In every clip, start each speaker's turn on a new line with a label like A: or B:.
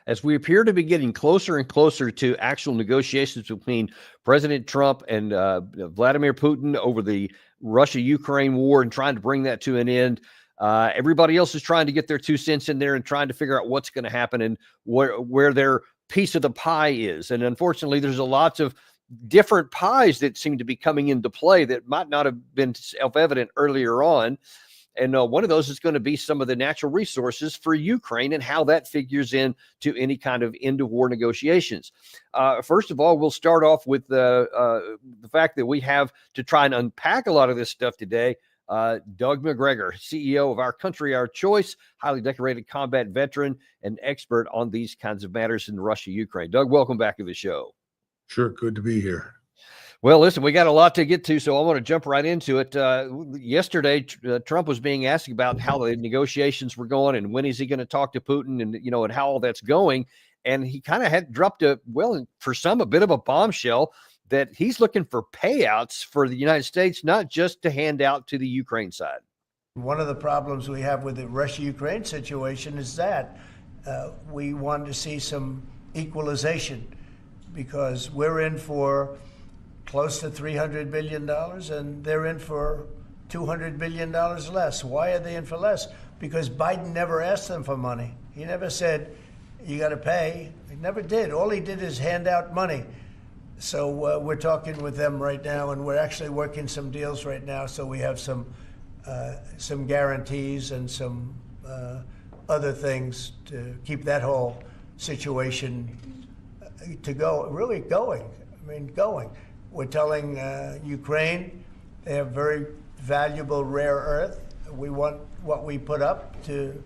A: as we appear to be getting closer and closer to actual negotiations between President Trump and Vladimir Putin over the Russia-Ukraine war and trying to bring that to an end. Everybody else is trying to get their 2 cents in there and trying to figure out what's going to happen and where their piece of the pie is. And unfortunately, there's a lots of different pies that seem to be coming into play that might not have been self-evident earlier on. And one of those is going to be some of the natural resources for Ukraine and how that figures in to any kind of end of war negotiations. First of all, we'll start off with the fact that we have to try and unpack a lot of this stuff today. Doug Macgregor, CEO of Our Country, Our Choice, highly decorated combat veteran and expert on these kinds of matters in Russia, Ukraine. Doug, welcome back to the show.
B: Sure. Good to be here.
A: Well, listen, we got a lot to get to, so I want to jump right into it. Yesterday, Trump was being asked about how the negotiations were going and when is he going to talk to Putin and, and how all that's going. And he kind of had dropped for some, a bit of a bombshell that he's looking for payouts for the United States, not just to hand out to the Ukraine side.
C: One of the problems we have with the Russia-Ukraine situation is that we want to see some equalization because we're in for close to $300 billion, and they're in for $200 billion less. Why are they in for less? Because Biden never asked them for money. He never said, you got to pay. He never did. All he did is hand out money. So we're talking with them right now, and we're actually working some deals right now. So we have some guarantees and some other things to keep that whole situation really going. Going. We're telling Ukraine they have very valuable rare earth. We want what we put up to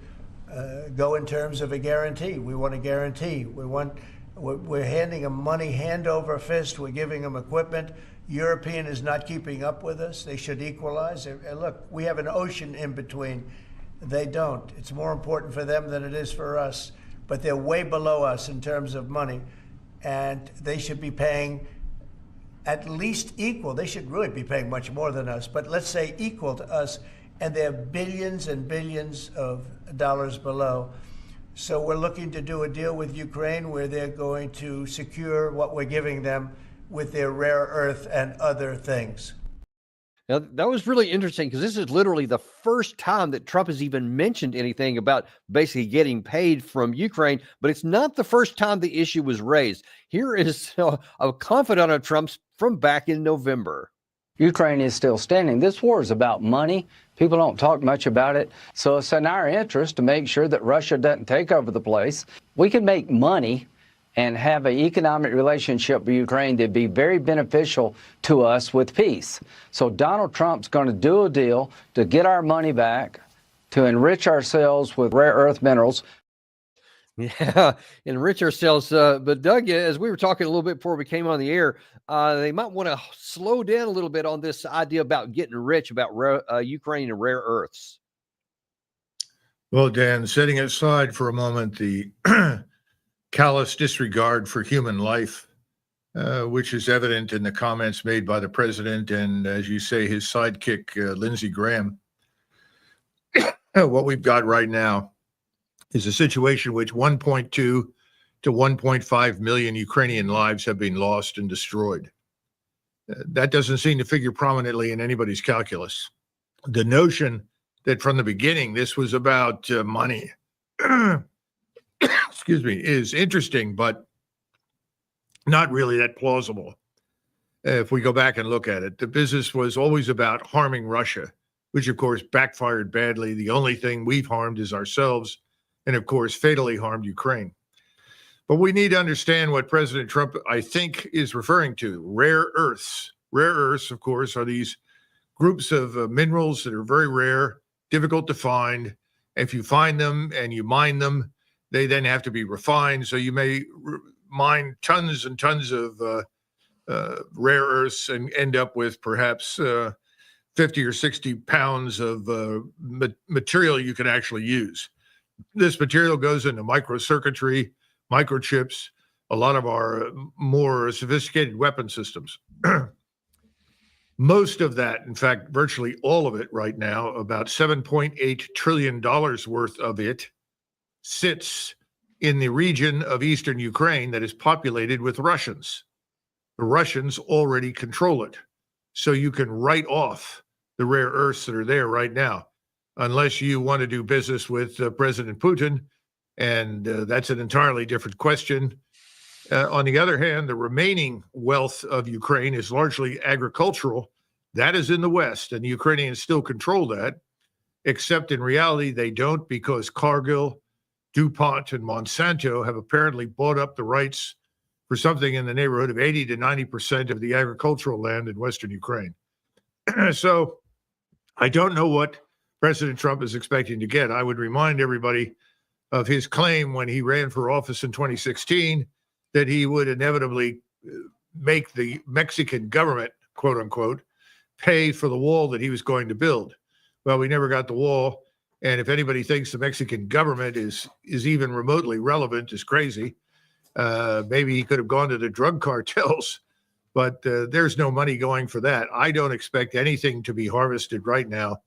C: go in terms of a guarantee. We want a guarantee. We're handing them money hand over fist. We're giving them equipment. European is not keeping up with us. They should equalize. And look, we have an ocean in between. They don't. It's more important for them than it is for us. But they're way below us in terms of money. And they should be paying at least equal. They should really be paying much more than us, but let's say equal to us. And they're billions and billions of dollars below. So we're looking to do a deal with Ukraine where they're going to secure what we're giving them with their rare earth and other things.
A: Now, that was really interesting because this is literally the first time that Trump has even mentioned anything about basically getting paid from Ukraine, but it's not the first time the issue was raised. Here is a confidant of Trump's from back in November.
D: Ukraine is still standing. This war is about money. People don't talk much about it. So it's in our interest to make sure that Russia doesn't take over the place. We can make money and have an economic relationship with Ukraine that'd be very beneficial to us with peace. So Donald Trump's going to do a deal to get our money back, to enrich ourselves with rare earth minerals.
A: Yeah, enrich ourselves. But Doug, as we were talking a little bit before we came on the air, they might want to slow down a little bit on this idea about getting rich, about Ukraine and rare earths.
B: Well, Dan, setting aside for a moment the callous disregard for human life, which is evident in the comments made by the president and, as you say, his sidekick, Lindsey Graham, what we've got right now is a situation in which 1.2 to 1.5 million Ukrainian lives have been lost and destroyed. That doesn't seem to figure prominently in anybody's calculus. The notion that from the beginning this was about money, excuse me, is interesting, but not really that plausible. If we go back and look at it, the business was always about harming Russia, which of course backfired badly. The only thing we've harmed is ourselves, and of course fatally harmed Ukraine. But we need to understand what President Trump, I think, is referring to. Rare earths. Rare earths, of course, are these groups of minerals that are very rare, difficult to find. If you find them and you mine them, they then have to be refined. So you may mine tons and tons of rare earths and end up with perhaps 50 or 60 pounds of material you can actually use. This material goes into microcircuitry, microchips, a lot of our more sophisticated weapon systems. Most of that, in fact, virtually all of it right now, about $7.8 trillion worth of it, sits in the region of eastern Ukraine that is populated with Russians. The Russians already control it. So you can write off the rare earths that are there right now, unless you want to do business with President Putin. And that's an entirely different question. On the other hand, the remaining wealth of Ukraine is largely agricultural. That is in the West, and the Ukrainians still control that, except in reality, they don't, because Cargill, DuPont, and Monsanto have apparently bought up the rights for something in the neighborhood of 80 to 90% of the agricultural land in Western Ukraine. So I don't know what President Trump is expecting to get. I would remind everybody of his claim when he ran for office in 2016 that he would inevitably make the Mexican government, quote unquote, pay for the wall that he was going to build. Well, we never got the wall. And if anybody thinks the Mexican government is even remotely relevant, is crazy. Maybe he could have gone to the drug cartels, but there's no money going for that. I don't expect anything to be harvested right now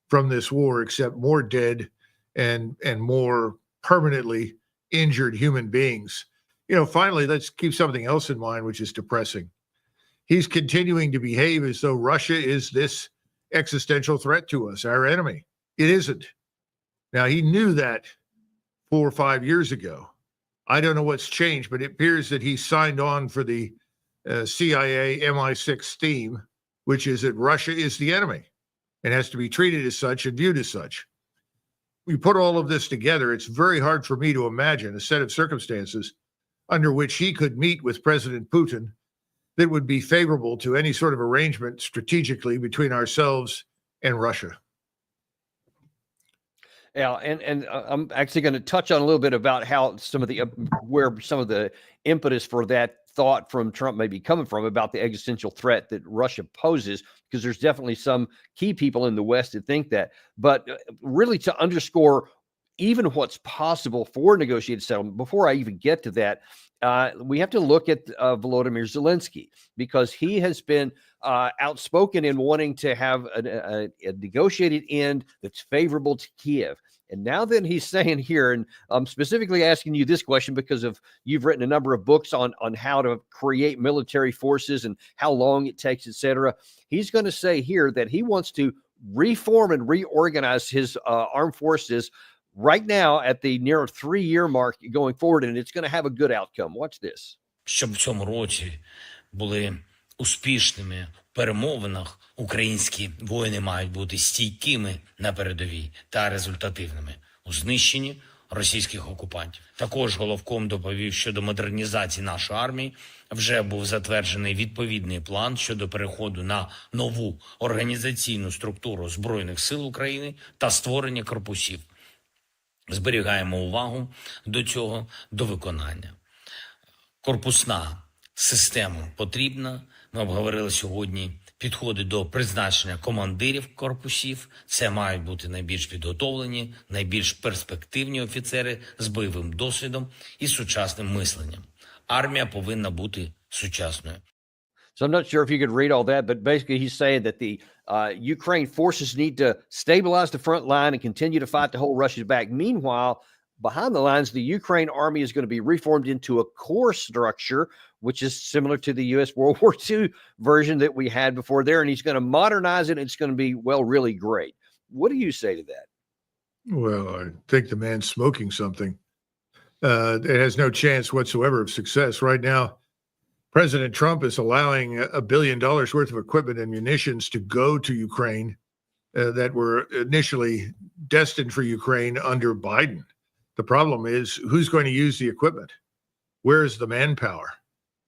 B: from this war except more dead and more permanently injured human beings. You know, finally, let's keep something else in mind, which is depressing. He's continuing to behave as though Russia is this existential threat to us, our enemy. It isn't. Now, he knew that 4 or 5 years ago. I don't know what's changed, but it appears that he signed on for the CIA MI6 theme, which is that Russia is the enemy and has to be treated as such and viewed as such. We put all of this together, it's very hard for me to imagine a set of circumstances under which he could meet with President Putin that would be favorable to any sort of arrangement strategically between ourselves and Russia.
A: Yeah, and I'm actually going to touch on a little bit about how some of the where some of the impetus for that thought from Trump may be coming from about the existential threat that Russia poses, because there's definitely some key people in the West that think that. But really, to underscore even what's possible for negotiated settlement, before I even get to that, we have to look at Volodymyr Zelensky, because he has been outspoken in wanting to have a negotiated end that's favorable to Kyiv. And now then he's saying here, and I'm specifically asking you this question because of you've written a number of books on how to create military forces and how long it takes, etc. He's going to say here that he wants to reform and reorganize his armed forces right now at the near 3-year mark going forward, and it's going to have a good outcome. Watch this.
E: Щоб в цьому році були успішними в перемовинах, українські воїни мають бути стійкими на передовій та результативними у знищенні російських окупантів. Також головком доповів, що до модернізації нашої армії вже був затверджений відповідний план щодо переходу на нову організаційну структуру Збройних сил України та створення корпусів. Зберігаємо увагу до цього, до виконання. Корпусна система потрібна. Ми обговорили сьогодні підходи до призначення командирів корпусів. Це мають бути найбільш підготовлені, найбільш перспективні офіцери з бойовим досвідом і сучасним мисленням. Армія повинна бути сучасною.
A: So I'm not sure if you could read all that, but basically he's saying that the Ukraine forces need to stabilize the front line and continue to fight to hold Russia back. Meanwhile, behind the lines, the Ukraine army is going to be reformed into a corps structure, which is similar to the U.S. World War II version that we had before there. And he's going to modernize it. And it's going to be, well, really great. What do you say to that?
B: Well, I think the man's smoking something. It has no chance whatsoever of success. Right now, President Trump is allowing $1 billion worth of equipment and munitions to go to Ukraine that were initially destined for Ukraine under Biden. The problem is, who's going to use the equipment? Where is the manpower?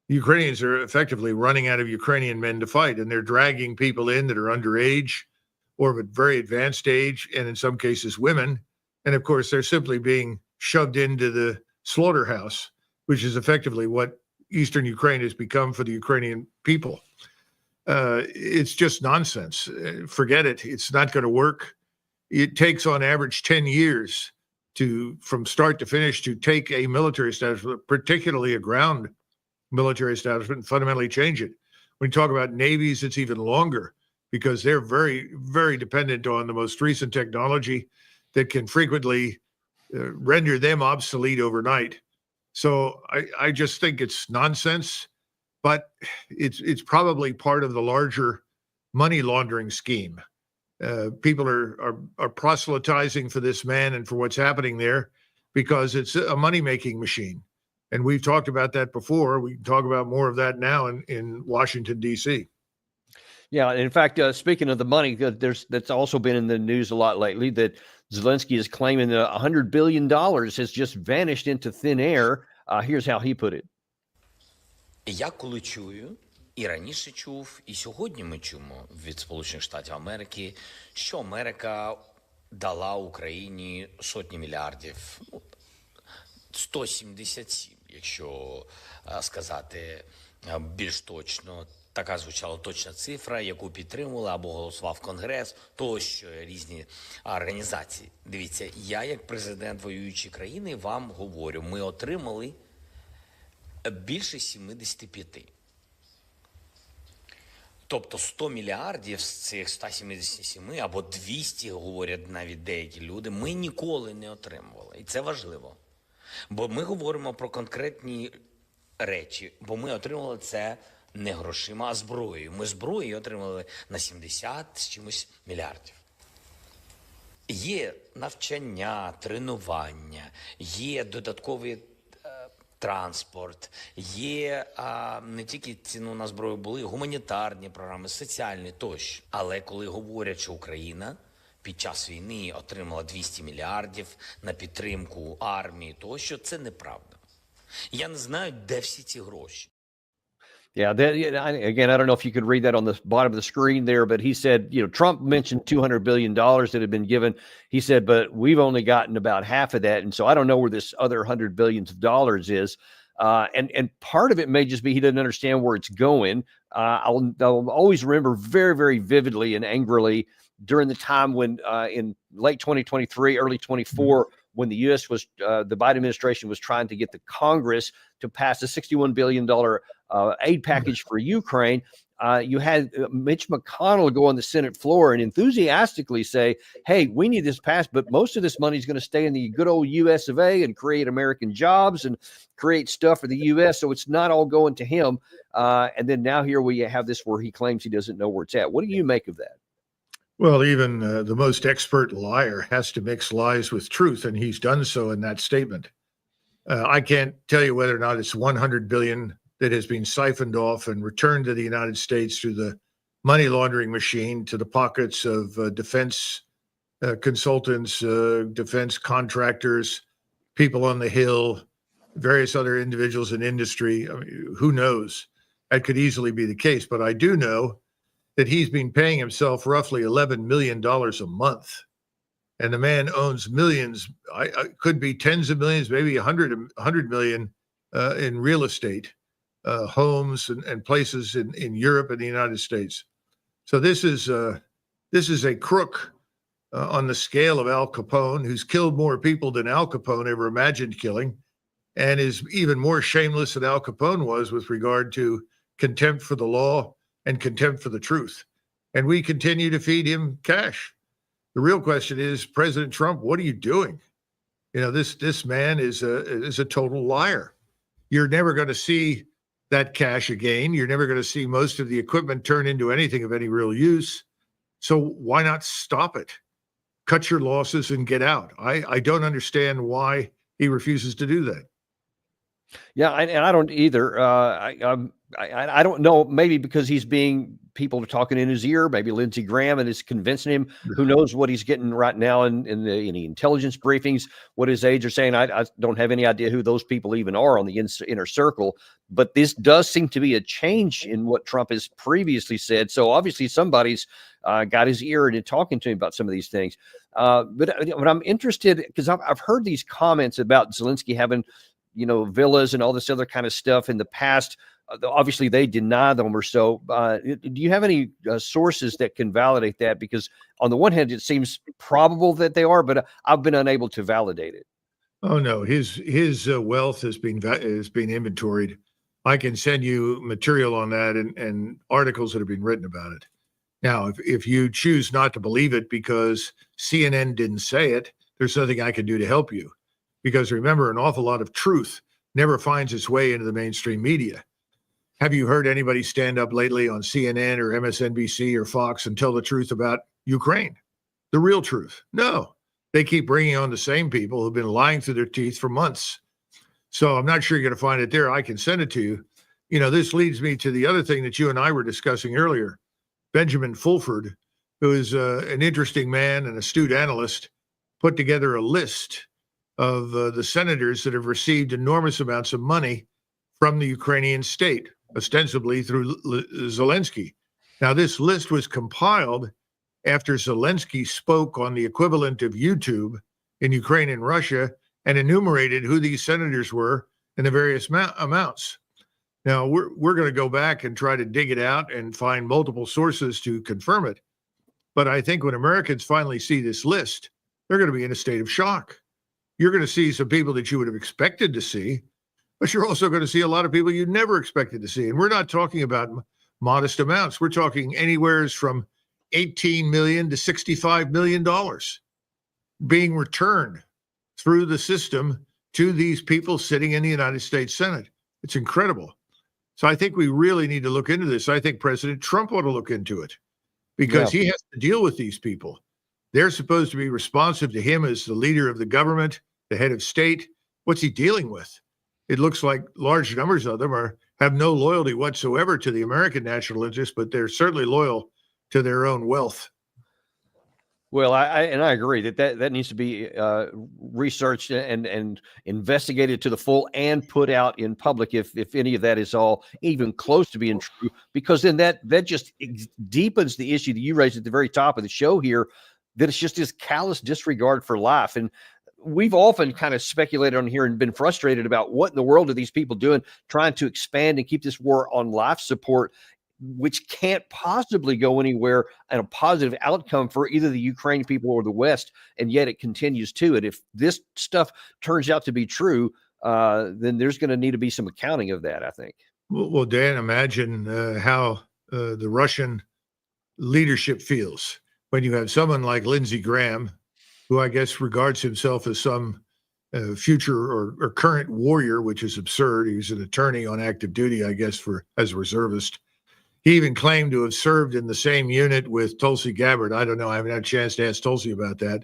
B: The Ukrainians are effectively running out of Ukrainian men to fight, and they're dragging people in that are underage or of a very advanced age, and in some cases women. And of course, they're simply being shoved into the slaughterhouse, which is effectively what Eastern Ukraine has become for the Ukrainian people. It's just nonsense. Forget it. It's not going to work. It takes on average 10 years from start to finish to take a military establishment, particularly a ground military establishment, and fundamentally change it. When you talk about navies, it's even longer because they're very, very dependent on the most recent technology that can frequently render them obsolete overnight. So I just think it's nonsense, but it's probably part of the larger money laundering scheme. People are proselytizing for this man and for what's happening there because it's a money-making machine. And we've talked about that before. We can talk about more of that now in Washington, D.C.
A: Yeah, in fact, speaking of the money, that's also been in the news a lot lately, that Zelensky is claiming that $100 billion has just vanished into thin air. Here's how he put it.
E: Я коли чую, і раніше чув, і сьогодні ми чуємо від Сполучених Штатів Америки, що Америка дала Україні сотні мільярдів, 177, якщо сказати більш точно. Така звучала точна цифра, яку підтримували або голосував Конгрес, тощо різні організації. Дивіться, я як президент воюючої країни вам говорю, ми отримали більше 75. Тобто 100 мільярдів з цих 177 або 200, говорять навіть деякі люди, ми ніколи не отримували. І це важливо. Бо ми говоримо про конкретні речі, бо ми отримали це не грошима, а зброєю. Ми зброєю отримали на 70 з чимось мільярдів. Є навчання, тренування, є додатковий транспорт, є не тільки ціну на зброю, були гуманітарні програми, соціальні тощо. Але коли говорять, що Україна під час війни отримала 200 мільярдів на підтримку армії тощо, це неправда. Я не знаю, де всі ці гроші.
A: Yeah, again, I don't know if you could read that on the bottom of the screen there, but he said, Trump mentioned $200 billion that had been given. He said, but we've only gotten about half of that. And so I don't know where this other $100 billion is. And part of it may just be he doesn't understand where it's going. I'll always remember very, very vividly and angrily during the time when in late 2023, early 24, when the U.S. was, the Biden administration was trying to get the Congress to pass a $61 billion aid package for Ukraine. You had Mitch McConnell go on the Senate floor and enthusiastically say, hey, we need this passed, but most of this money is going to stay in the good old U.S. of A. and create American jobs and create stuff for the U.S. So it's not all going to him. And then now here we have this where he claims he doesn't know where it's at. What do you make of that?
B: Well, even the most expert liar has to mix lies with truth, and he's done so in that statement. I can't tell you whether or not it's 100 billion that has been siphoned off and returned to the United States through the money laundering machine to the pockets of defense consultants, defense contractors, people on the Hill, various other individuals in industry. I mean, who knows? That could easily be the case. But I do know that he's been paying himself roughly $11 million a month. And the man owns millions, I could be tens of millions, maybe 100 million in real estate, homes and places in Europe and the United States. So this is a crook on the scale of Al Capone, who's killed more people than Al Capone ever imagined killing, and is even more shameless than Al Capone was with regard to contempt for the law and contempt for the truth. And we continue to feed him cash. The real question is, President Trump, what are you doing? This man is a total liar. You're never going to see that cash again. You're never going to see most of the equipment turn into anything of any real use. So why not stop it? Cut your losses and get out. I don't understand why he refuses to do that.
A: Yeah, and I don't either. I don't know. Maybe because people are talking in his ear. Maybe Lindsey Graham and is convincing him. Who knows what he's getting right now in the intelligence briefings? What his aides are saying. I don't have any idea who those people even are on the inner circle. But this does seem to be a change in what Trump has previously said. So obviously somebody's got his ear and talking to him about some of these things. But I'm interested because I've heard these comments about Zelensky having villas and all this other kind of stuff in the past. Obviously, they deny them or so. Do you have any sources that can validate that? Because on the one hand, it seems probable that they are, but I've been unable to validate it.
B: Oh no, his wealth has been inventoried. I can send you material on that and articles that have been written about it. Now, if you choose not to believe it because CNN didn't say it, there's nothing I can do to help you. Because remember, an awful lot of truth never finds its way into the mainstream media. Have you heard anybody stand up lately on CNN or MSNBC or Fox and tell the truth about Ukraine? The real truth? No. They keep bringing on the same people who've been lying through their teeth for months. So I'm not sure you're going to find it there. I can send it to you. You know, this leads me to the other thing that you and I were discussing earlier. Benjamin Fulford, who is an interesting man, an astute analyst, put together a list of the senators that have received enormous amounts of money from the Ukrainian state, ostensibly through Zelensky. Now, this list was compiled after Zelensky spoke on the equivalent of YouTube in Ukraine and Russia and enumerated who these senators were and the various amounts. Now, we're going to go back and try to dig it out and find multiple sources to confirm it. But I think when Americans finally see this list, they're going to be in a state of shock. You're going to see some people that you would have expected to see, but you're also going to see a lot of people you never expected to see. And we're not talking about modest amounts. We're talking anywhere from $18 million to $65 million being returned through the system to these people sitting in the United States Senate. It's incredible. So I think we really need to look into this. I think President Trump ought to look into it because he has to deal with these people. They're supposed to be responsive to him as the leader of the government, the head of state. What's he dealing with? It looks like large numbers of them have no loyalty whatsoever to the American national interest, but they're certainly loyal to their own wealth.
A: Well, I agree that needs to be researched and investigated to the full and put out in public if any of that is all even close to being true, because then that just deepens the issue that you raised at the very top of the show here, that it's just this callous disregard for life. And we've often kind of speculated on here and been frustrated about what in the world are these people doing, trying to expand and keep this war on life support, which can't possibly go anywhere and a positive outcome for either the Ukraine people or the West, and yet it continues to. And if this stuff turns out to be true, then there's going to need to be some accounting of that, I think.
B: Well, Dan, imagine how the Russian leadership feels when you have someone like Lindsey Graham, who I guess regards himself as some future or current warrior, which is absurd. He was an attorney on active duty, I guess, as a reservist. He even claimed to have served in the same unit with Tulsi Gabbard. I don't know. I haven't had a chance to ask Tulsi about that.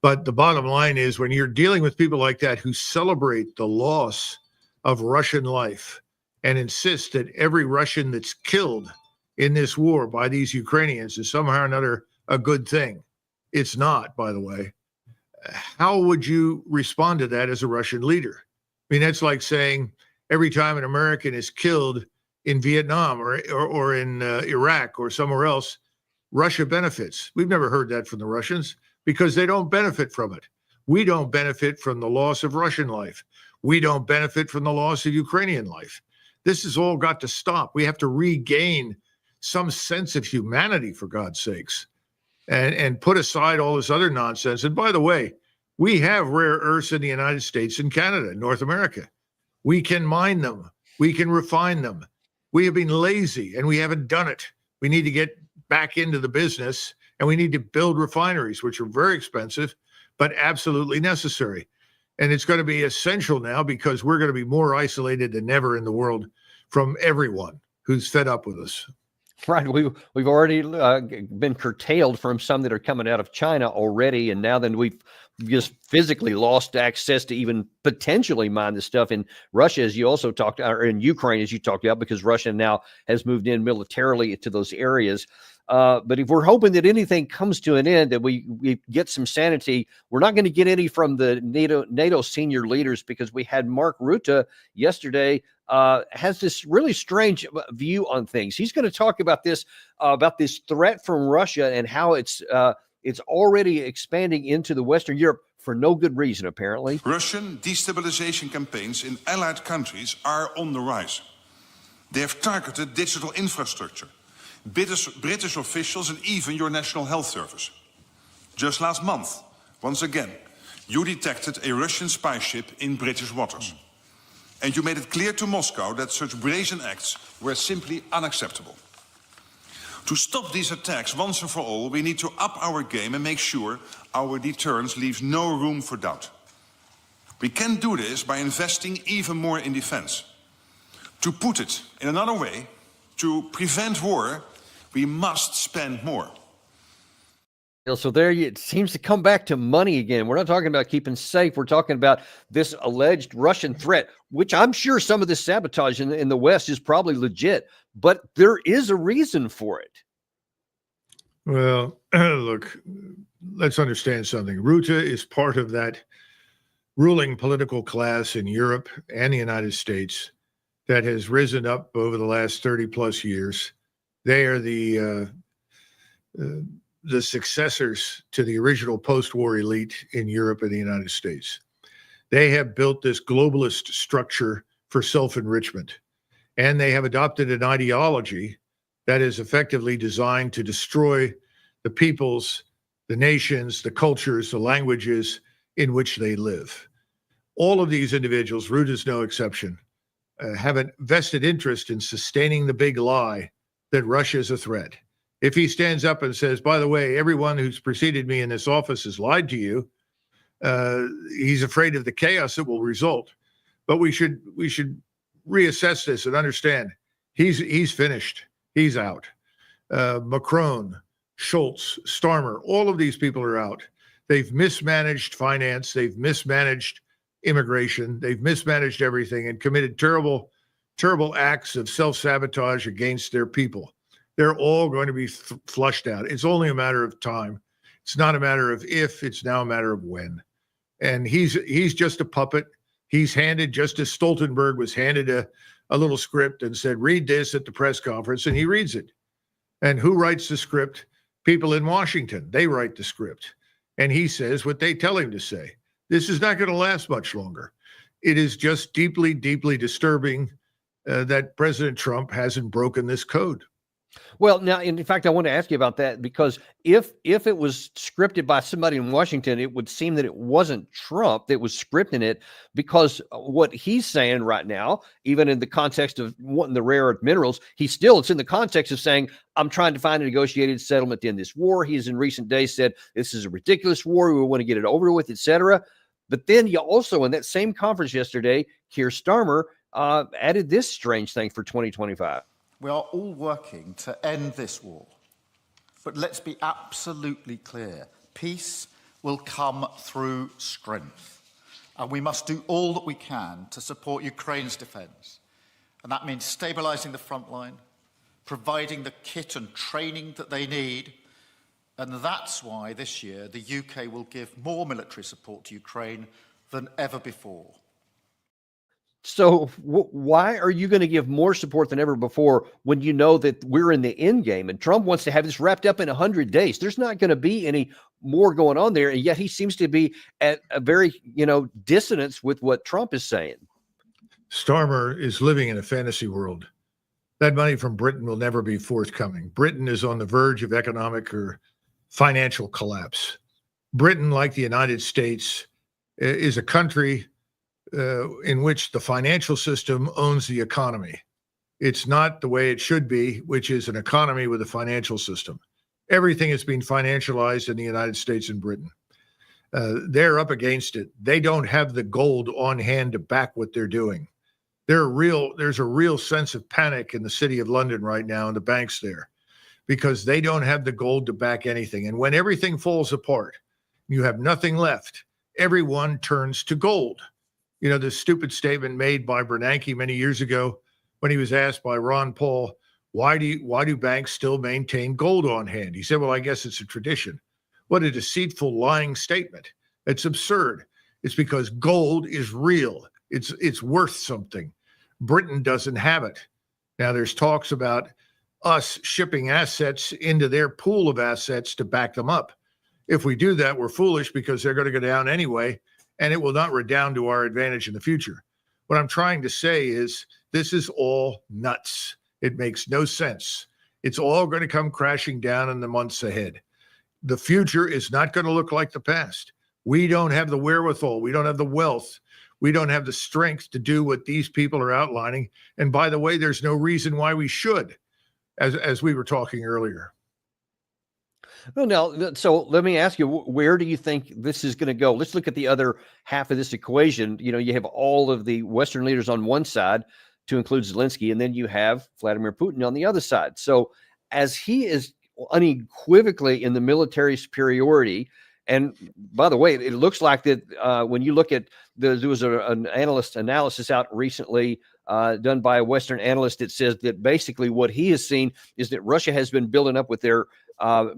B: But the bottom line is, when you're dealing with people like that who celebrate the loss of Russian life and insist that every Russian that's killed in this war by these Ukrainians is somehow or another a good thing. It's not, by the way. How would you respond to that as a Russian leader? I mean, that's like saying every time an American is killed in Vietnam or in Iraq or somewhere else, Russia benefits. We've never heard that from the Russians because they don't benefit from it. We don't benefit from the loss of Russian life. We don't benefit from the loss of Ukrainian life. This has all got to stop. We have to regain some sense of humanity, for God's sakes, and put aside all this other nonsense. And by the way, we have rare earths in the United States and Canada, North America. We can mine them. We can refine them. We have been lazy and we haven't done it. We need to get back into the business, and we need to build refineries, which are very expensive, but absolutely necessary. And it's going to be essential now because we're going to be more isolated than ever in the world from everyone who's fed up with us.
A: Right. We've already been curtailed from some that are coming out of China already. And now then we've just physically lost access to even potentially mine the stuff in Russia, as you also talked, or in Ukraine, as you talked about, because Russia now has moved in militarily to those areas. But if we're hoping that anything comes to an end, that we get some sanity, we're not going to get any from the NATO senior leaders, because we had Mark Rutte yesterday has this really strange view on things. He's going to talk about this threat from Russia and how it's already expanding into the Western Europe for no good reason, apparently.
F: Russian destabilization campaigns in allied countries are on the rise. They have targeted digital infrastructure, British officials, and even your National Health Service. Just last month, once again, you detected a Russian spy ship in British waters. And you made it clear to Moscow that such brazen acts were simply unacceptable. To stop these attacks once and for all, we need to up our game and make sure our deterrence leaves no room for doubt. We can do this by investing even more in defense. To put it in another way, to prevent war, we must spend more.
A: So there it seems to come back to money again. We're not talking about keeping safe. We're talking about this alleged Russian threat, which I'm sure some of this sabotage in the West is probably legit, but there is a reason for it.
B: Well, look, let's understand something. Rutte is part of that ruling political class in Europe and the United States that has risen up over the last 30 plus years. They are the successors to the original post-war elite in Europe and the United States. They have built this globalist structure for self-enrichment, and they have adopted an ideology that is effectively designed to destroy the peoples, the nations, the cultures, the languages in which they live. All of these individuals, Rutte is no exception, have a vested interest in sustaining the big lie that Russia is a threat. If he stands up and says, by the way, everyone who's preceded me in this office has lied to you, he's afraid of the chaos that will result. But we should reassess this and understand he's finished. He's out. Macron, Schultz, Starmer, all of these people are out. They've mismanaged finance. They've mismanaged immigration. They've mismanaged everything and committed terrible, terrible acts of self-sabotage against their people. They're all going to be flushed out. It's only a matter of time. It's not a matter of if, it's now a matter of when. And he's just a puppet. He's handed, just as Stoltenberg was handed a little script and said, read this at the press conference, and he reads it. And who writes the script? People in Washington. They write the script. And he says what they tell him to say. This is not going to last much longer. It is just deeply, deeply disturbing that President Trump hasn't broken this code.
A: Well, now, in fact, I want to ask you about that, because if it was scripted by somebody in Washington, it would seem that it wasn't Trump that was scripting it, because what he's saying right now, even in the context of wanting the rare earth minerals, it's in the context of saying, I'm trying to find a negotiated settlement to end this war. He has in recent days said, this is a ridiculous war. We want to get it over with, etc. But then you also, in that same conference yesterday, Keir Starmer added this strange thing for 2025.
G: We are all working to end this war. But let's be absolutely clear. Peace will come through strength. And we must do all that we can to support Ukraine's defence. And that means stabilising the front line, providing the kit and training that they need. And that's why this year the UK will give more military support to Ukraine than ever before.
A: So why are you going to give more support than ever before when you know that we're in the end game and Trump wants to have this wrapped up in 100 days? There's not going to be any more going on there. And yet he seems to be at a very, dissonance with what Trump is saying.
B: Starmer is living in a fantasy world. That money from Britain will never be forthcoming. Britain is on the verge of economic or financial collapse. Britain, like the United States, is a country in which the financial system owns the economy. It's not the way it should be, which is an economy with a financial system. Everything is being financialized in the United States and Britain. They're up against it. They don't have the gold on hand to back what they're doing. There's a real sense of panic in the city of London right now and the banks there, because they don't have the gold to back anything. And when everything falls apart, you have nothing left, everyone turns to gold. The stupid statement made by Bernanke many years ago when he was asked by Ron Paul, why do banks still maintain gold on hand? He said, well, I guess it's a tradition. What a deceitful, lying statement. It's absurd. It's because gold is real. It's worth something. Britain doesn't have it. Now there's talks about us shipping assets into their pool of assets to back them up. If we do that, we're foolish, because they're going to go down anyway, and it will not redound to our advantage in the future. What I'm trying to say is this is all nuts. It makes no sense. It's all going to come crashing down in the months ahead. The future is not going to look like the past. We don't have the wherewithal. We don't have the wealth. We don't have the strength to do what these people are outlining. And by the way, there's no reason why we should, as we were talking earlier.
A: Well, now, so let me ask you, where do you think this is going to go? Let's look at the other half of this equation. You have all of the Western leaders on one side, to include Zelensky, and then you have Vladimir Putin on the other side. So, as he is unequivocally in the military superiority, and by the way, it looks like that when you look at there was an analysis out recently done by a Western analyst that says that basically what he has seen is that Russia has been building up with their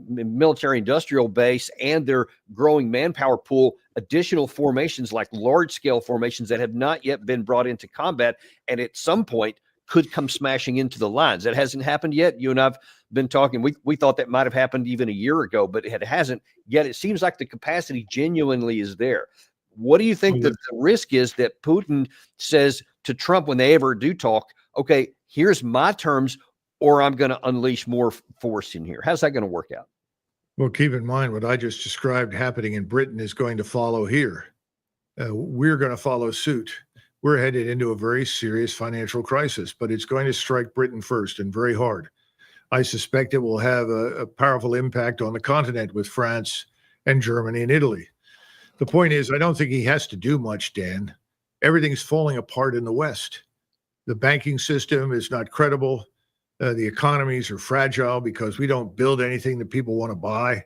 A: military industrial base and their growing manpower pool, additional formations like large scale formations that have not yet been brought into combat. And at some point could come smashing into the lines. That hasn't happened yet. You and I've been talking. We thought that might have happened even a year ago, but it hasn't yet. It seems like the capacity genuinely is there. What do you think that the risk is that Putin says to Trump when they ever do talk, okay, here's my terms, or I'm going to unleash more force in here? How's that going to work out?
B: Well, keep in mind what I just described happening in Britain is going to follow here. We're going to follow suit. We're headed into a very serious financial crisis, but it's going to strike Britain first and very hard. I suspect it will have a powerful impact on the continent with France and Germany and Italy. The point is, I don't think he has to do much, Dan. Everything's falling apart in the West. The banking system is not credible. The economies are fragile because we don't build anything that people want to buy.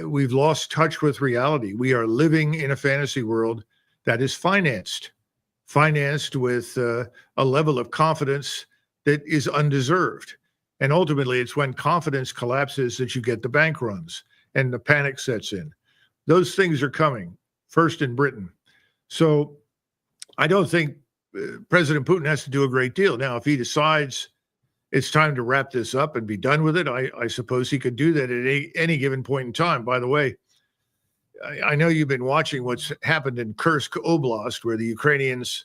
B: We've lost touch with reality. We are living in a fantasy world that is financed with a level of confidence that is undeserved. And ultimately, it's when confidence collapses that you get the bank runs and the panic sets in. Those things are coming, first in Britain. So I don't think President Putin has to do a great deal. Now, if he decides it's time to wrap this up and be done with it, I suppose he could do that at any given point in time. By the way, I know you've been watching what's happened in Kursk Oblast, where the Ukrainians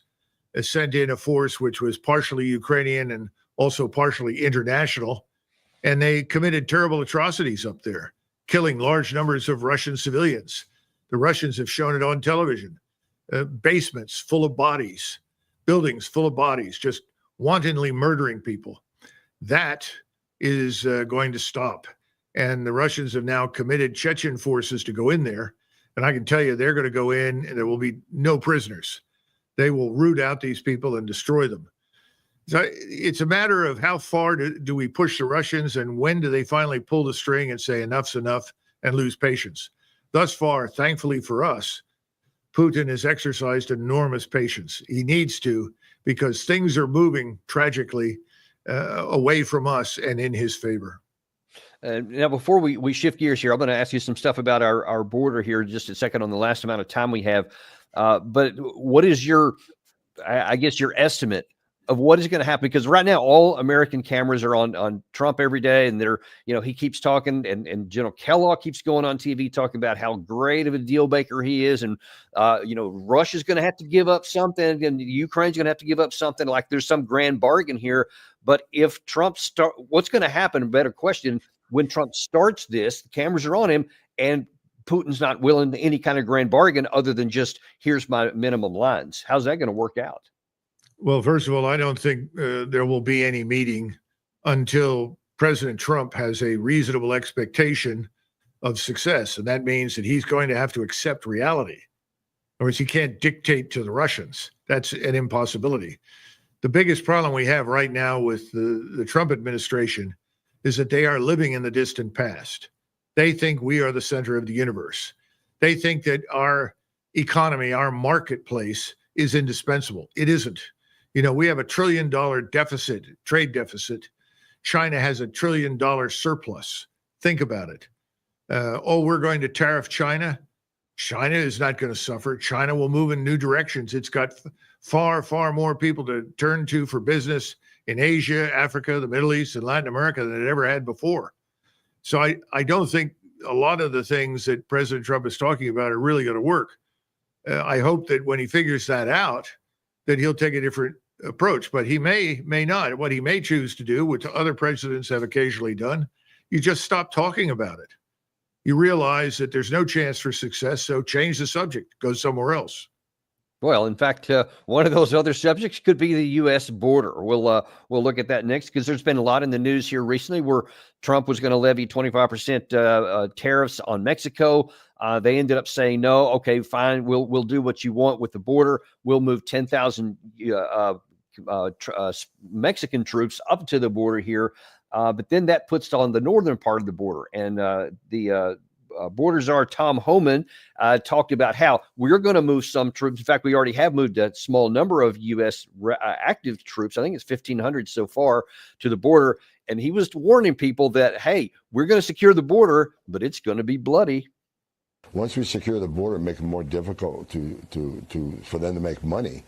B: sent in a force which was partially Ukrainian and also partially international, and they committed terrible atrocities up there, killing large numbers of Russian civilians. The Russians have shown it on television. Basements full of bodies, buildings full of bodies, just wantonly murdering people. That is going to stop. And the Russians have now committed Chechen forces to go in there. And I can tell you, they're going to go in and there will be no prisoners. They will root out these people and destroy them. So it's a matter of how far do we push the Russians, and when do they finally pull the string and say enough's enough and lose patience? Thus far, thankfully for us, Putin has exercised enormous patience. He needs to, because things are moving tragically away from us and in his favor.
A: Now, before we shift gears here, I'm going to ask you some stuff about our border here just a second on the last amount of time we have. But what is your estimate of what is going to happen? Because right now, all American cameras are on Trump every day, and he keeps talking, and General Kellogg keeps going on TV talking about how great of a deal maker he is, and Russia's going to have to give up something, and Ukraine's going to have to give up something. Like there's some grand bargain here. But if Trump what's going to happen? A better question: when Trump starts this, the cameras are on him, and Putin's not willing to any kind of grand bargain other than just here's my minimum lines. How's that going to work out?
B: Well, first of all, I don't think there will be any meeting until President Trump has a reasonable expectation of success. And that means that he's going to have to accept reality. In other words, he can't dictate to the Russians. That's an impossibility. The biggest problem we have right now with the Trump administration is that they are living in the distant past. They think we are the center of the universe. They think that our economy, our marketplace is indispensable. It isn't. We have $1 trillion deficit, trade deficit. China has $1 trillion surplus. Think about it. We're going to tariff China. China is not going to suffer. China will move in new directions. It's got far, far more people to turn to for business in Asia, Africa, the Middle East, and Latin America than it ever had before. So I don't think a lot of the things that President Trump is talking about are really going to work. I hope that when he figures that out, that he'll take a different approach, but he may not. What he may choose to do, which other presidents have occasionally done, you just stop talking about it. You realize that there's no chance for success, so change the subject, go somewhere else.
A: Well, in fact, one of those other subjects could be the U.S. border. We'll look at that next because there's been a lot in the news here recently where Trump was going to levy 25% tariffs on Mexico. They ended up saying no. Okay, fine. We'll do what you want with the border. We'll move 10,000 Mexican troops up to the border here. But then that puts on the northern part of the border, and the border czar Tom Homan talked about how we're going to move some troops. In fact, we already have moved a small number of U.S. Active troops. I think it's 1,500 so far to the border. And he was warning people that, hey, we're going to secure the border, but it's going to be bloody.
H: Once we secure the border and make it more difficult for them to make money,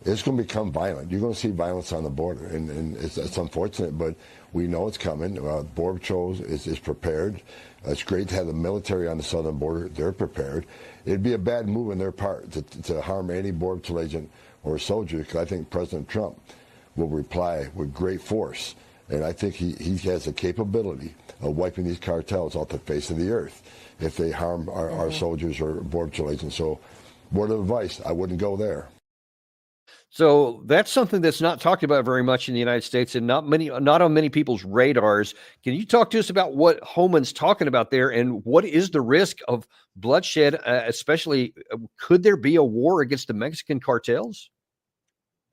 H: it's going to become violent. You're going to see violence on the border, and it's unfortunate, but we know it's coming. Border Patrol is prepared. It's great to have the military on the southern border. They're prepared. It'd be a bad move on their part to harm any Border Patrol agent or soldier, because I think President Trump will reply with great force, and I think he has the capability of wiping these cartels off the face of the earth if they harm our soldiers or Border Patrol agents. So, word of advice, I wouldn't go there.
A: So that's something that's not talked about very much in the United States and not on many people's radars. Can you talk to us about what Homan's talking about there and what is the risk of bloodshed, especially could there be a war against the Mexican cartels?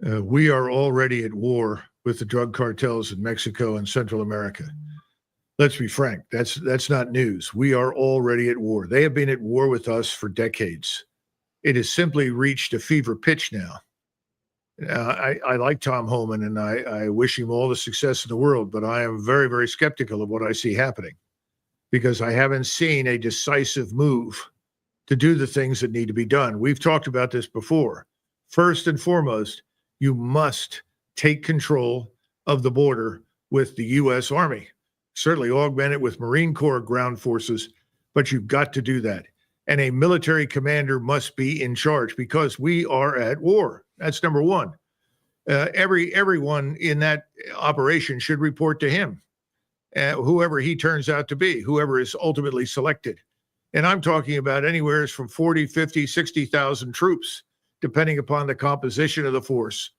B: We are already at war with the drug cartels in Mexico and Central America. Let's be frank, that's not news. We are already at war. They have been at war with us for decades. It has simply reached a fever pitch now. I like Tom Homan, and I wish him all the success in the world, but I am very, very skeptical of what I see happening because I haven't seen a decisive move to do the things that need to be done. We've talked about this before. First and foremost, you must take control of the border with the U.S. Army. Certainly augment it with Marine Corps ground forces, but you've got to do that. And a military commander must be in charge because we are at war. That's number one. Everyone in that operation should report to him, whoever he turns out to be, whoever is ultimately selected. And I'm talking about anywhere from 40, 50, 60,000 troops, depending upon the composition of the force.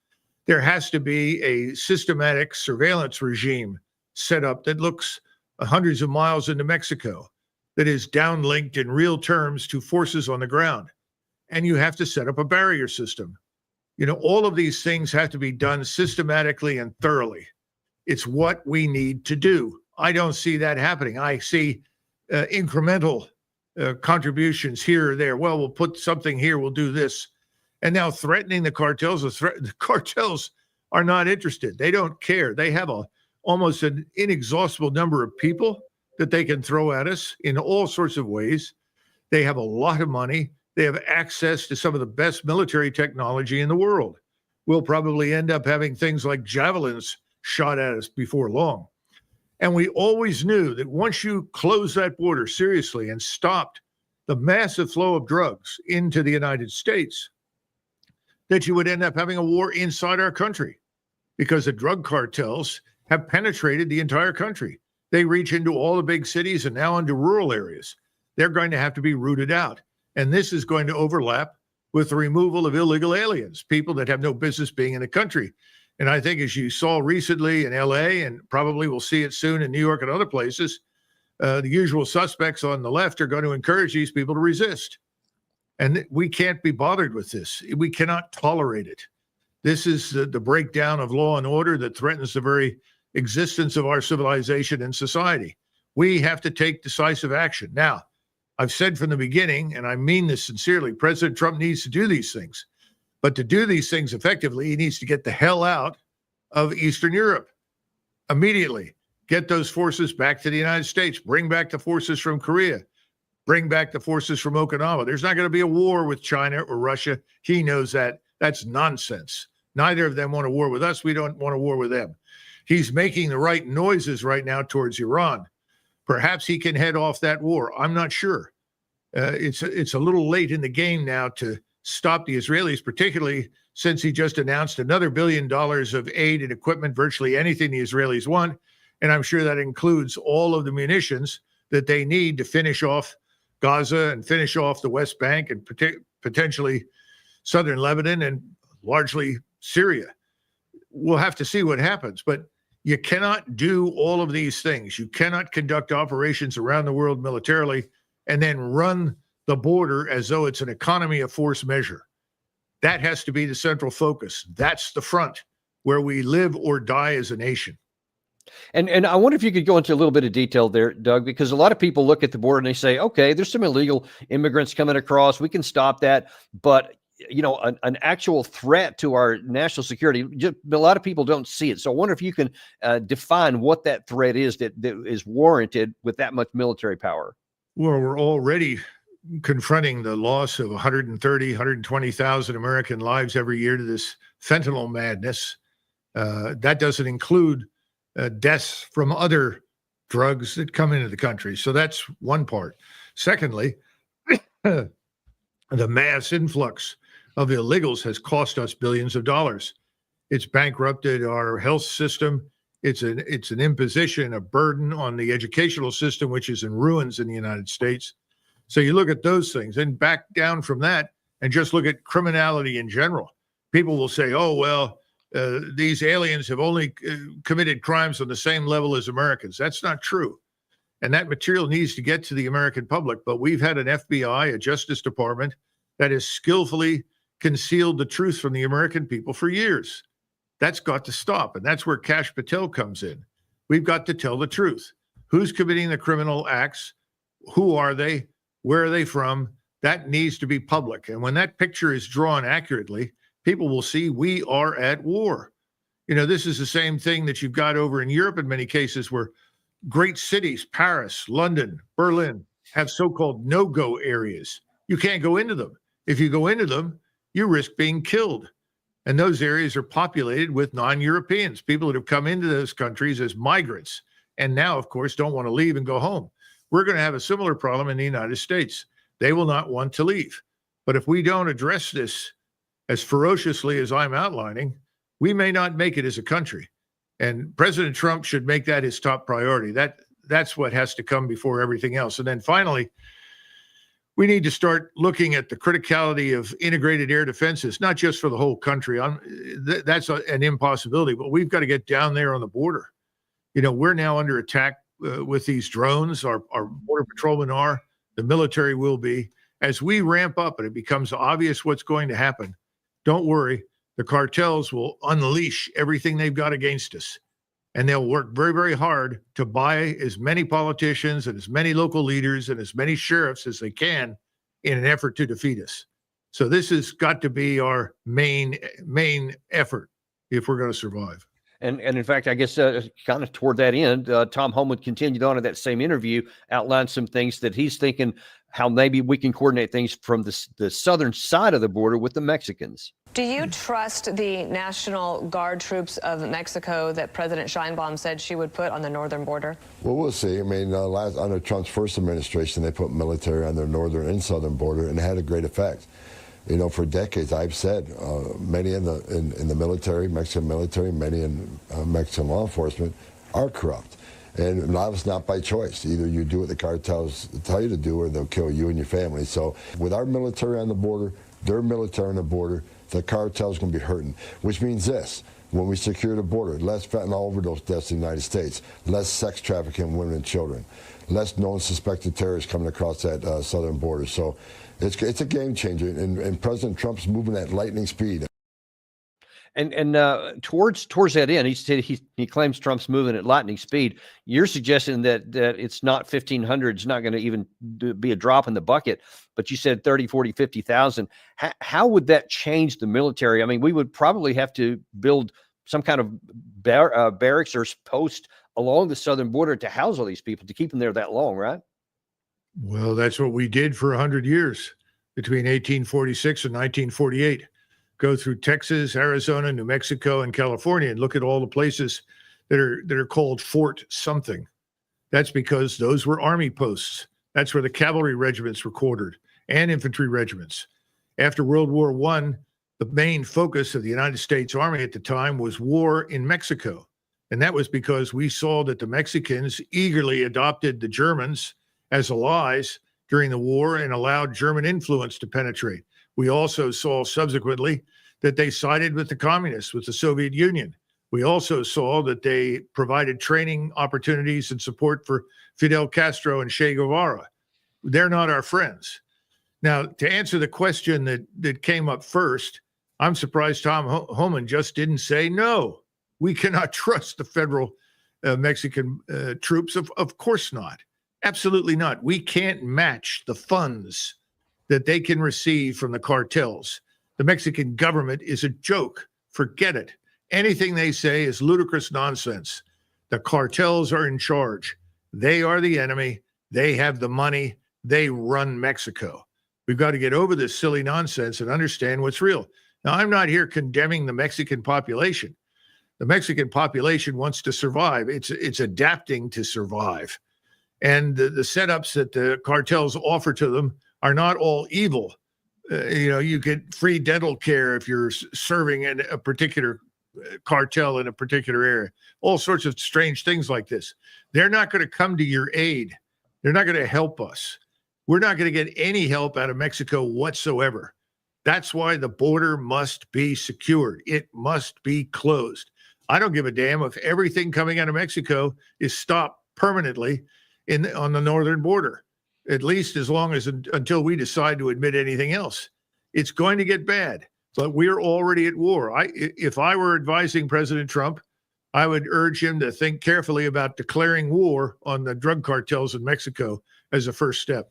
B: There has to be a systematic surveillance regime set up that looks hundreds of miles into Mexico, that is downlinked in real terms to forces on the ground. And you have to set up a barrier system. You know, all of these things have to be done systematically and thoroughly. It's what we need to do. I don't see that happening. I see incremental contributions here or there. Well, we'll put something here, we'll do this. And now threatening the cartels, the cartels are not interested. They don't care. They have almost an inexhaustible number of people that they can throw at us in all sorts of ways. They have a lot of money. They have access to some of the best military technology in the world. We'll probably end up having things like javelins shot at us before long. And we always knew that once you close that border seriously and stopped the massive flow of drugs into the United States, that you would end up having a war inside our country because the drug cartels have penetrated the entire country. They reach into all the big cities and now into rural areas. They're going to have to be rooted out. And this is going to overlap with the removal of illegal aliens, people that have no business being in the country. And I think as you saw recently in LA, and probably we'll see it soon in New York and other places, the usual suspects on the left are going to encourage these people to resist. And we can't be bothered with this. We cannot tolerate it. This is the breakdown of law and order that threatens the very existence of our civilization and society. We have to take decisive action. Now, I've said from the beginning, and I mean this sincerely, President Trump needs to do these things. But to do these things effectively, he needs to get the hell out of Eastern Europe immediately. Get those forces back to the United States. Bring back the forces from Korea. Bring back the forces from Okinawa. There's not going to be a war with China or Russia. He knows that. That's nonsense. Neither of them want a war with us. We don't want a war with them. He's making the right noises right now towards Iran. Perhaps he can head off that war. I'm not sure. It's a little late in the game now to stop the Israelis, particularly since he just announced another $1 billion of aid and equipment, virtually anything the Israelis want. And I'm sure that includes all of the munitions that they need to finish off Gaza and finish off the West Bank and potentially southern Lebanon and largely Syria. We'll have to see what happens, but you cannot do all of these things. You cannot conduct operations around the world militarily and then run the border as though it's an economy of force measure. That has to be the central focus. That's the front where we live or die as a nation.
A: And I wonder if you could go into a little bit of detail there, Doug, because a lot of people look at the border and they say, okay, there's some illegal immigrants coming across. We can stop that. But, an actual threat to our national security, a lot of people don't see it. So I wonder if you can define what that threat is that is warranted with that much military power.
B: Well, we're already confronting the loss of 130, 120,000 American lives every year to this fentanyl madness. That doesn't include deaths from other drugs that come into the country. So that's one part. Secondly, the mass influx of illegals has cost us billions of dollars. It's bankrupted our health system. It's an imposition, a burden on the educational system, which is in ruins in the United States. So you look at those things and back down from that and just look at criminality in general. People will say, oh, well, these aliens have only committed crimes on the same level as Americans. That's not true. And that material needs to get to the American public. But we've had an FBI, a Justice Department, that has skillfully concealed the truth from the American people for years. That's got to stop. And that's where Kash Patel comes in. We've got to tell the truth. Who's committing the criminal acts? Who are they? Where are they from? That needs to be public. And when that picture is drawn accurately, people will see we are at war. This is the same thing that you've got over in Europe in many cases, where great cities, Paris, London, Berlin, have so-called no-go areas. You can't go into them. If you go into them, you risk being killed. And those areas are populated with non-Europeans, people that have come into those countries as migrants, and now, of course, don't want to leave and go home. We're going to have a similar problem in the United States. They will not want to leave. But if we don't address this as ferociously as I'm outlining, we may not make it as a country. And President Trump should make that his top priority. That's what has to come before everything else. And then finally, we need to start looking at the criticality of integrated air defenses, not just for the whole country. That's an impossibility, but we've got to get down there on the border. We're now under attack with these drones. Our border patrolmen are, the military will be. As we ramp up and it becomes obvious what's going to happen, don't worry, the cartels will unleash everything they've got against us. And they'll work very, very hard to buy as many politicians and as many local leaders and as many sheriffs as they can in an effort to defeat us. So this has got to be our main effort if we're going to survive.
A: And in fact, I guess kind of toward that end, Tom Homewood continued on in that same interview, outlined some things that he's thinking how maybe we can coordinate things from the southern side of the border with the Mexicans.
I: Do you trust the National Guard troops of Mexico that President Sheinbaum said she would put on the northern border?
H: Well, we'll see. I mean, under Trump's first administration, they put military on their northern and southern border, and it had a great effect. For decades, I've said many in the military, Mexican military, many in Mexican law enforcement are corrupt. And a lot of it's not by choice. Either you do what the cartels tell you to do, or they'll kill you and your family. So with our military on the border, their military on the border, the cartel's going to be hurting, which means this. When we secure the border, less fentanyl overdose deaths in the United States, less sex trafficking of women and children, less known suspected terrorists coming across that southern border. So it's a game changer, and President Trump's moving at lightning speed.
A: And towards that end, he said he claims Trump's moving at lightning speed. You're suggesting that it's not 1,500, it's not going to even be a drop in the bucket, but you said 30, 40, 50,000. How would that change the military? I mean, we would probably have to build some kind of barracks or post along the southern border to house all these people, to keep them there that long, right?
B: Well, that's what we did for 100 years between 1846 and 1948. Go through Texas, Arizona, New Mexico, and California, and look at all the places that are called Fort something. That's because those were army posts. That's where the cavalry regiments were quartered, and infantry regiments. After World War I, the main focus of the United States Army at the time was war in Mexico. And that was because we saw that the Mexicans eagerly adopted the Germans as allies during the war and allowed German influence to penetrate. We also saw subsequently that they sided with the communists, with the Soviet Union. We also saw that they provided training opportunities and support for Fidel Castro and Che Guevara. They're not our friends. Now, to answer the question that came up first, I'm surprised Tom Homan just didn't say no. We cannot trust the federal Mexican troops. Of course not. Absolutely not. We can't match the funds that they can receive from the cartels. The Mexican government is a joke. Forget it. Anything they say is ludicrous nonsense. The cartels are in charge. They are the enemy. They have the money. They run Mexico. We've got to get over this silly nonsense and understand what's real. Now, I'm not here condemning the Mexican population. The Mexican population wants to survive. It's adapting to survive. And the setups that the cartels offer to them are not all evil. You get free dental care if you're serving in a particular cartel in a particular area, all sorts of strange things like this. They're not going to come to your aid. They're not going to help us. We're not going to get any help out of Mexico whatsoever. That's why the border must be secured. It must be closed. I don't give a damn if everything coming out of Mexico is stopped permanently on the northern border, at least as long as until we decide to admit anything else. It's going to get bad, but we're already at war. If I were advising President Trump, I would urge him to think carefully about declaring war on the drug cartels in Mexico as a first step.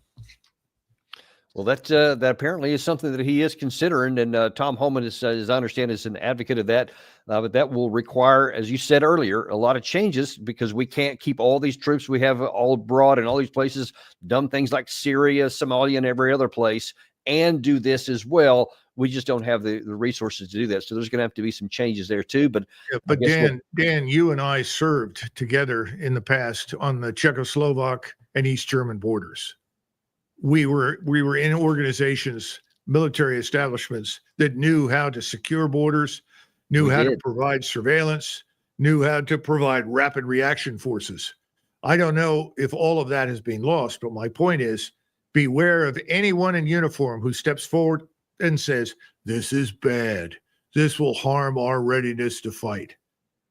A: Well, that apparently is something that he is considering, and Tom Homan, as I understand, is an advocate of that. But that will require, as you said earlier, a lot of changes because we can't keep all these troops we have all abroad in all these places, dumb things like Syria, Somalia, and every other place, and do this as well. We just don't have the resources to do that. So there's going to have to be some changes there too. But
B: Dan, you and I served together in the past on the Czechoslovak and East German borders. We were in organizations, military establishments that knew how to secure borders, knew how to provide surveillance, knew how to provide rapid reaction forces. I don't know if all of that has been lost, but my point is beware of anyone in uniform who steps forward and says, this is bad. This will harm our readiness to fight.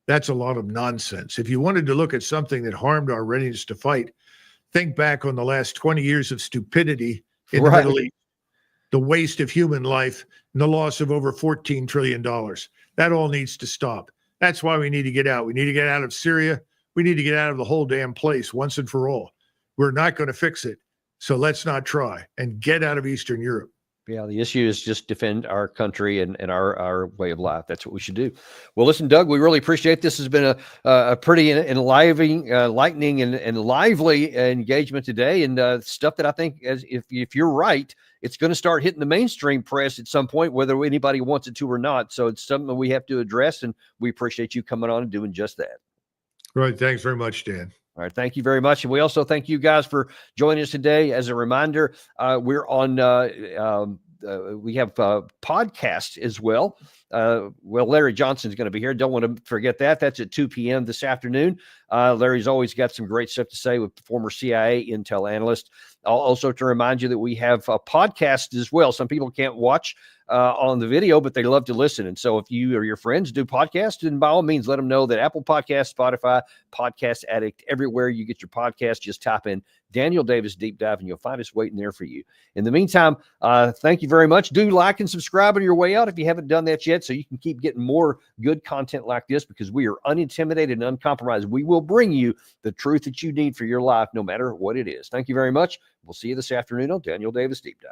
B: That's a lot of nonsense. If you wanted to look at something that harmed our readiness to fight, think back on the last 20 years of stupidity in the Middle East, the waste of human life, and the loss of over $14 trillion. That all needs to stop. That's why we need to get out. We need to get out of Syria. We need to get out of the whole damn place once and for all. We're not going to fix it. So let's not try and get out of Eastern Europe.
A: Yeah, the issue is just defend our country and our way of life. That's what we should do. Well, listen, Doug, we really appreciate this. Has been a pretty enlightening and lively engagement today, and stuff that I think, if you're right, it's going to start hitting the mainstream press at some point, whether anybody wants it to or not. So it's something that we have to address, and we appreciate you coming on and doing just that.
B: Right. Thanks very much, Dan.
A: All right. Thank you very much. And we also thank you guys for joining us today. As a reminder, we're on, we have podcasts as well. Larry Johnson's going to be here. Don't want to forget that. That's at 2 p.m. this afternoon. Larry's always got some great stuff to say with former CIA intel analyst. Also to remind you that we have a podcast as well. Some people can't watch on the video, but they love to listen. And so if you or your friends do podcasts, then by all means, let them know that Apple Podcasts, Spotify, Podcast Addict, everywhere you get your podcast, just type in Daniel Davis Deep Dive and you'll find us waiting there for you. In the meantime, thank you very much. Do like and subscribe on your way out if you haven't done that yet, so you can keep getting more good content like this, because we are unintimidated and uncompromised. We will bring you the truth that you need for your life, no matter what it is. Thank you very much. We'll see you this afternoon on Daniel Davis Deep Dive.